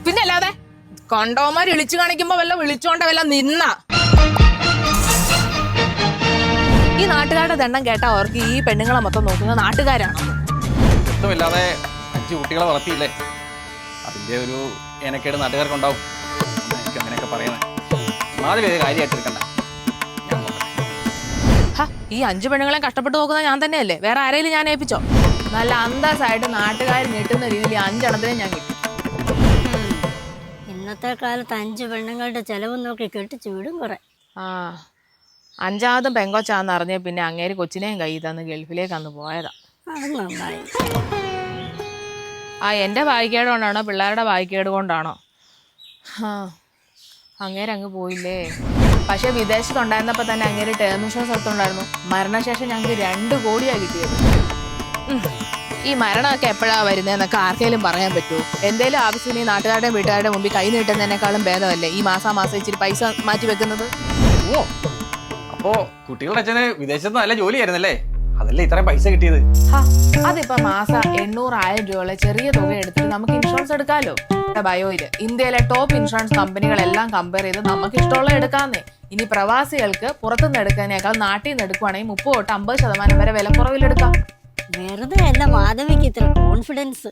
പിന്നെ അല്ലാതെ കണ്ടോമാര് വിളിച്ചു കാണിക്കുമ്പോ വല്ല വിളിച്ചോണ്ട വല്ല നിന്ന ഈ നാട്ടുകാരുടെ ദണ്ണം കേട്ടാ അവർക്ക് ഈ പെണ്ണുങ്ങളെ മൊത്തം നോക്കുന്ന നാട്ടുകാരാണ്. ഇഷ്ടമില്ലാതെ 5 കുട്ടികളെ വളർത്തിയില്ലേ, അതിന്റെ ഒരു ഏനക്കേട് നാട്ടുകാർക്കുണ്ടാവും. എനിക്ക് അങ്ങനെയൊക്കെ പറയണേ, മാതിരി കാര്യമായിട്ട് എടുക്കണ്ട. ഈ 5 പെണ്ണുങ്ങളെ കഷ്ടപ്പെട്ട് നോക്കുന്ന ഞാൻ തന്നെയല്ലേ, വേറെ ആരെങ്കിലും ഞാൻ ഏൽപ്പിച്ചോ? നല്ല അന്തസ്സായിട്ട് നാട്ടുകാർ നീട്ടുന്ന രീതിയിൽ 5 എണ്ണത്തിനെ ഞാൻ കിട്ടും. ഇന്നത്തെ കാലത്ത് 5 പെണ്ണുങ്ങളുടെ ചെലവ് നോക്കി കെട്ടിച്ചു വിടും കുറെ. 5ാമതും പെങ്കൊച്ചാന്ന് അറിഞ്ഞ പിന്നെ അങ്ങേര് കൊച്ചിനെയും കൈ തന്ന് ഗൾഫിലേക്ക് അന്ന് പോയതാ. എൻ്റെ ഭാഗ്യക്കേട് കൊണ്ടാണോ പിള്ളേരുടെ ഭാഗ്യക്കേട് കൊണ്ടാണോ അങ്ങേരങ്ങ് പോയില്ലേ? പക്ഷെ വിദേശത്തുണ്ടായിരുന്നപ്പോൾ തന്നെ അങ്ങേര് ടേം ഇൻഷുറൻസ് എടുത്തുണ്ടായിരുന്നു. മരണശേഷം ഞങ്ങൾക്ക് 2 കോടിയാണ് കിട്ടിയത്. ഈ മരണമൊക്കെ എപ്പോഴാണ് വരുന്നതെന്നൊക്കെ ആർക്കെങ്കിലും പറയാൻ പറ്റുമോ? എന്തേലും ആവശ്യത്തിന് ഈ നാട്ടുകാരുടെയും വീട്ടുകാരുടെ മുമ്പിൽ കൈ നീട്ടുന്നതിനേക്കാളും ഭേദമല്ലേ ഈ മാസം ഇച്ചിരി പൈസ മാറ്റി വെക്കുന്നത്? ഓ, അപ്പോ കുട്ടികളുടെ അച്ഛന് വിദേശത്ത് നല്ല ജോലിയായിരുന്നല്ലേ, അതല്ലേ ഇത്രയും പൈസ കിട്ടിയത്? അതിപ്പോ മാസം 800,000 രൂപയുള്ള ചെറിയ തുക എടുത്തിട്ട് നമുക്ക് ഇൻഷുറൻസ് എടുക്കാമല്ലോ. ബയോയില് ഇന്ത്യയിലെ ടോപ്പ് ഇൻഷുറൻസ് കമ്പനികളെല്ലാം കമ്പയർ ചെയ്ത് നമുക്ക് ഇഷ്ടമുള്ള എടുക്കാന്നേ. ഇനി പ്രവാസികൾക്ക് പുറത്തുനിന്ന് എടുക്കുന്നതിനേക്കാൾ നാട്ടിൽ നിന്ന് എടുക്കുവാണെങ്കിൽ 30 തൊട്ട് 50% വരെ വില കുറവിലെടുക്കാം. വെറുതെ അല്ല മാധവിക്ക് ഇത്ര കോൺഫിഡൻസ്.